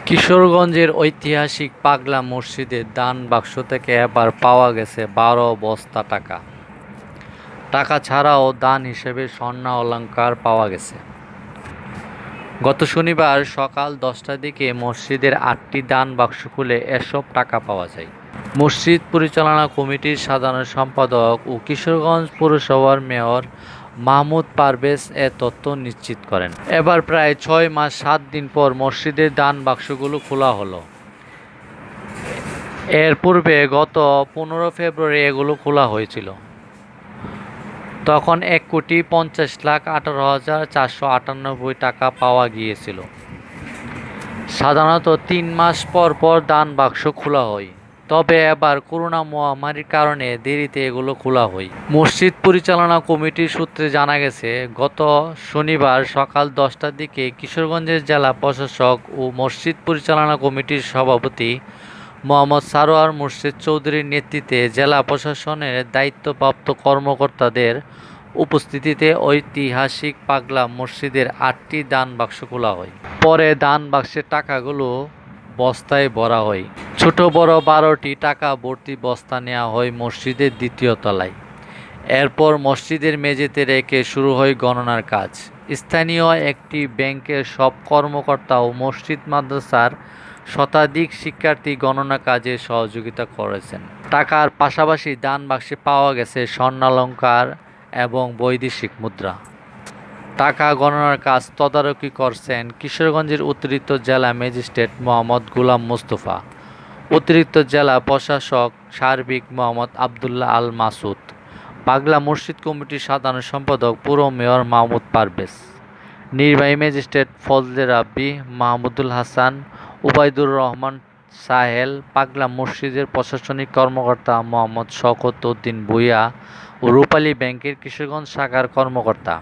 কিশোরগঞ্জের ঐতিহাসিক পাগলা মসজিদের দান বাক্স থেকে এবার পাওয়া গেছে ১২ বস্তা টাকা। টাকা ছাড়াও দান হিসেবে স্বর্ণ অলংকার পাওয়া গেছে। গত শনিবার সকাল ১০টার দিকে মসজিদের ৮টি দান বাক্স খুলে এসব টাকা পাওয়া যায়। মসজিদ পরিচালনা কমিটির সাধারণ সম্পাদক ও কিশোরগঞ্জ পৌরসভার মেয়র মাহমুদ পারভেজ এ তথ্য নিশ্চিত করেন। এবার প্রায় ৬ মাস ৭ দিন পর মসজিদের দান বাক্সগুলো খোলা হলো। এর পূর্বে গত ১৫ ফেব্রুয়ারি এগুলো খোলা হয়েছিল। তখন ১,৫০,১৮,৪৯৮ টাকা পাওয়া গিয়েছিল। সাধারণত ৩ মাস পর পর দান বাক্স খোলা হয়, তবে এবার করোনা মহামারীর কারণে দেরিতে এগুলো খোলা হয়। মসজিদ পরিচালনা কমিটির সূত্রে জানা গেছে, গত শনিবার সকাল ১০টার দিকে কিশোরগঞ্জের জেলা প্রশাসক ও মসজিদ পরিচালনা কমিটির সভাপতি মোহাম্মদ সারোয়ার মুর্শেদ চৌধুরীর নেতৃত্বে জেলা প্রশাসনের দায়িত্বপ্রাপ্ত কর্মকর্তাদের উপস্থিতিতে ঐতিহাসিক পাগলা মসজিদের ৮টি দান বাক্স খোলা হয়। পরে দান বাক্সের টাকাগুলো বস্তায় ভরা হয়। ছোট বড় ১২টি টাকা ভর্তি বস্তা নেওয়া হয় মসজিদের দ্বিতীয় তলায়। এরপর মসজিদের মেঝেতে রেখে শুরু হয় গণনার কাজ। স্থানীয় একটি ব্যাংকের সব কর্মকর্তা ও মসজিদ মাদ্রাসার শতাধিক শিক্ষার্থী গণনা কাজে সহযোগিতা করেছেন। টাকার পাশাপাশি দান বাক্সে পাওয়া গেছে স্বর্ণালংকার এবং বৈদেশিক মুদ্রা। টাকা গণনার কাজ তদারকি করছেন কিশোরগঞ্জের অতিরিক্ত জেলা ম্যাজিস্ট্রেট মোহাম্মদ গোলাম মোস্তফা, অতিরিক্ত জেলা প্রশাসক সার্বিক মোহাম্মদ আবদুল্লাহ আল মাসুদ, পাগলা মসজিদ কমিটির সাধারণ সম্পাদক পৌর মেয়র মাহমুদ পারভেজ, নির্বাহী ম্যাজিস্ট্রেট ফজলে রাব্বি, মাহমুদুল হাসান, উবাইদুর রহমান সাহেল, পাগলা মসজিদের প্রশাসনিক কর্মকর্তা মোহাম্মদ শওকত উদ্দিন ভূঁইয়া ও রূপালী ব্যাংকের কিশোরগঞ্জ শাখার কর্মকর্তা।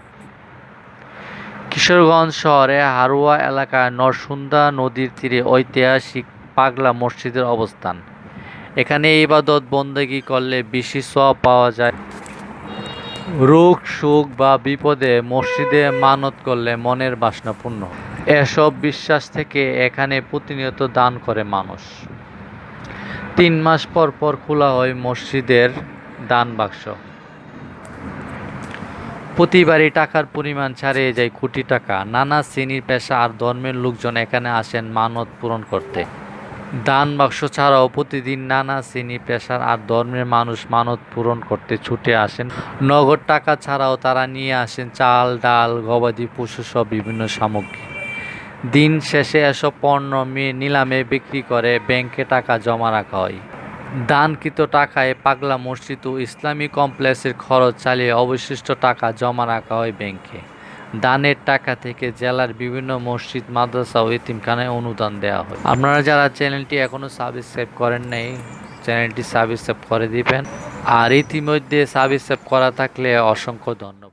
কিশোরগঞ্জ শহরে হারুয়া এলাকায় নরসুন্দা নদীর তীরে ঐতিহাসিক পাগলা মসজিদের অবস্থান। এখানে ইবাদত বন্দেগী করলে বেশি সওয়াব পাওয়া যায়। রোগ সুখ বা বিপদে মসজিদে মানত করলে মনের বাসনা পূর্ণ। এসব বিশ্বাস থেকে এখানে প্রতিনিয়ত দান করে মানুষ। ৩ মাস পর পর খোলা হয় মসজিদের দান বাক্স। প্রতিবারই টাকার পরিমাণ ছাড়িয়ে যায় কোটি টাকা। নানা শ্রেণীর পেশা আর ধর্মের লোকজন এখানে আসেন মানত পূরণ করতে। দান বাক্স ছাড়াও প্রতিদিন নানা শ্রেণী পেশার আর ধর্মের মানুষ মানত পূরণ করতে ছুটে আসেন। নগদ টাকা ছাড়াও তারা নিয়ে আসেন চাল, ডাল, গবাদি পশু সহ বিভিন্ন সামগ্রী। দিন শেষে এসব পণ্য নিলামে বিক্রি করে ব্যাংকে টাকা জমা রাখা হয়। দানকৃত টাকায় পাগলা মসজিদ ও ইসলামী কমপ্লেক্সের খরচ চালিয়ে অবশিষ্ট টাকা জমা রাখা হয় ব্যাংকে। দানের টাকা থেকে জেলার বিভিন্ন মসজিদ, মাদ্রাসা ও এতিমখানায় অনুদান দেওয়া হয়। আপনারা যারা চ্যানেলটি এখনও সাবস্ক্রাইব করেন নাই, চ্যানেলটি সাবস্ক্রাইব করে দিবেন। আর ইতিমধ্যে সাবস্ক্রাইব করা থাকলে অসংখ্য ধন্যবাদ।